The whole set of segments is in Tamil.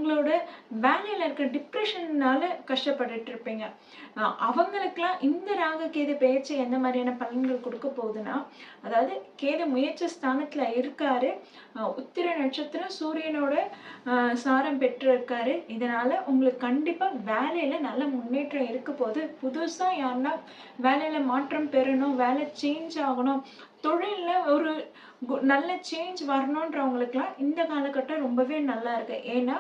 உங்களோட வேலையில இருக்க டிப்ரெஷன்னால கஷ்டப்பட்டுட்டு இருப்பீங்க. அவங்களுக்கெல்லாம் இந்த ராகு கேது பெயர்ச்சி எந்த மாதிரியான பலன்கள் கொடுக்க போகுதுன்னா, அதாவது கேது முயற்சி ஸ்தானத்துல இருக்காரு. உத்திர நட்சத்திரம் சூரியனோட சாரம் பெற்று இருக்காரு. இதனால உங்களுக்கு கண்டிப்பா வேலையில நல்ல முன்னேற்றம் இருக்க போது. புதுசா யாருன்னா வேலையில மாற்றம் பெறணும், வேலை சேஞ்ச் ஆகணும், தொழில்ல ஒரு நல்ல சேஞ்ச் வரணுன்றவங்களுக்குலாம் இந்த காலகட்டம் ரொம்பவே நல்லா இருக்கு. ஏன்னா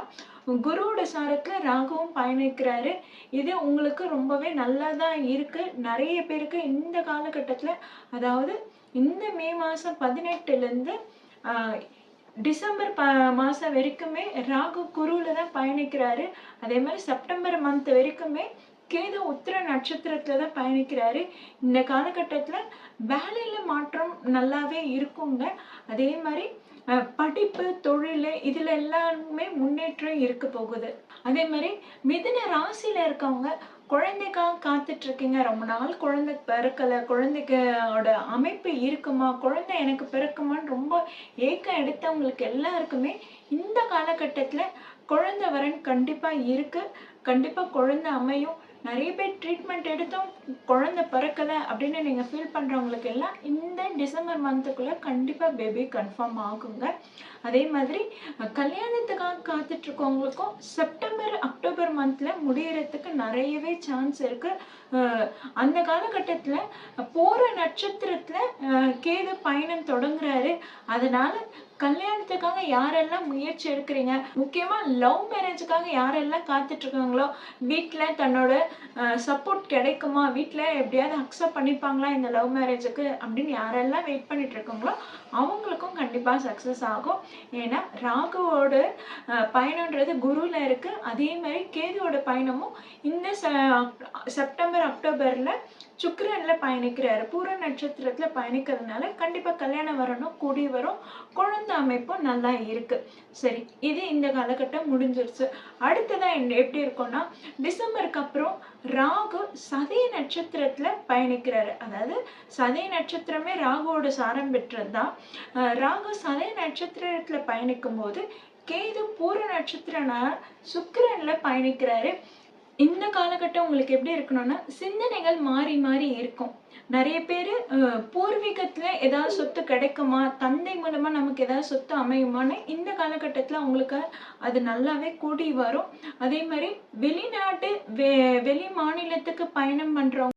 குருவோட சாரத்துல ராகுவும் பயணிக்கிறாரு. இது உங்களுக்கு ரொம்பவே நல்லாதான் இருக்கு. நிறைய பேருக்கு இந்த காலகட்டத்துல, அதாவது இந்த மே மாசம் 18ல இருந்து டிசம்பர் மாசம் வரைக்குமே ராகு குருல தான் பயணிக்கிறாரு. அதே மாதிரி செப்டம்பர் மந்த் வரைக்குமே கேது உத்திர நட்சத்திரத்துல தான் பயணிக்கிறாரு. இந்த காலகட்டத்துல வேலையில மாற்றம் நல்லாவே இருக்குங்க. அதே மாதிரி படிப்பு, தொழில் இதுல எல்லாமே முன்னேற்றம் இருக்க போகுது. அதே மாதிரி மிதுன ராசியில இருக்கவங்க குழந்தைக்காக காத்துட்டு இருக்கீங்க. ரொம்ப நாள் குழந்தை பிறக்கல, குழந்தைக்கோட அமைப்பு இருக்குமா, குழந்தை எனக்கு பிறக்குமான்னு ரொம்ப ஏக்கம் எடுத்தவங்களுக்கு எல்லாருக்குமே இந்த காலகட்டத்துல குழந்தை வரன் கண்டிப்பா இருக்கு. கண்டிப்பா குழந்தை அமையும். நிறைய பேர் ட்ரீட்மெண்ட் எடுத்தும் குழந்தை பிறக்கல அப்படின்னு நீங்க ஃபீல் பண்றவங்களுக்கு எல்லாம் இந்த டிசம்பர் மந்த்துக்குள்ள கண்டிப்பா பேபி கன்ஃபார்ம் ஆகுங்க. அதே மாதிரி கல்யாணத்துக்காக காத்துட்டு இருக்கவங்களுக்கும் செப்டம்பர் அக்டோபர் மந்த்ல முடியறதுக்கு நிறையவே சான்ஸ் இருக்கு. அந்த காலகட்டத்துல போற நட்சத்திரத்துல கேது பயணம் தொடங்குறாரு. அதனால கல்யாணத்துக்காக யாரெல்லாம் முயற்சி எடுக்கிறீங்க, முக்கியமா லவ் மேரேஜுக்காக யாரெல்லாம் காத்துட்டு இருக்காங்களோ, வீட்டுல தன்னோட சப்போர்ட் கிடைக்குமா, வீட்டுல எப்படியாவது அக்செப்ட் பண்ணிப்பாங்களா இந்த லவ் மேரேஜுக்கு அப்படின்னு யாரெல்லாம் வெயிட் பண்ணிட்டு இருக்காங்களோ அவங்களுக்கும் கண்டிப்பா சக்சஸ் ஆகும். ஏன்னா ராகுவோட பயணம்ன்றது குருல இருக்கு. அதே மாதிரி கேதுவோட பயணமும் இந்த செப்டம்பர் அக்டோபர்ல சுக்கிரன்ல பயணிக்கிறாரு. பூர நட்சத்திரத்துல பயணிக்கிறதுனால கண்டிப்பா கல்யாணம் வரணும், கூடி வரும், குழந்தை அமைப்பும் நல்லா இருக்கு. சரி, இது இந்த காலகட்டம் முடிஞ்சிருச்சு. அடுத்ததா எப்படி இருக்கும்னா, டிசம்பருக்கு அப்புறம் ராகு சதய நட்சத்திரத்துல பயணிக்கிறாரு. அதாவது சதய நட்சத்திரமே ராகுவோட சாரம் பெற்றதுதான். ராகு சதய நட்சத்திரத்துல பயணிக்கும் போது கேது பூர நட்சத்திரனா சுக்கிரன்ல பயணிக்கிறாரு. இந்த காலகட்டம் உங்களுக்கு எப்படி இருக்கணும்னா, சிந்தனைகள் மாறி மாறி இருக்கும். நிறைய பேரு பூர்வீகத்துல ஏதாவது சொத்து கிடைக்குமா, தந்தை மூலமா நமக்கு ஏதாவது சொத்து அமையுமான்னு இந்த காலகட்டத்துல உங்களுக்கு அது நல்லாவே கூடி வரும். அதே மாதிரி வெளிநாட்டு வெளி மாநிலத்துக்கு பயணம் பண்றவங்க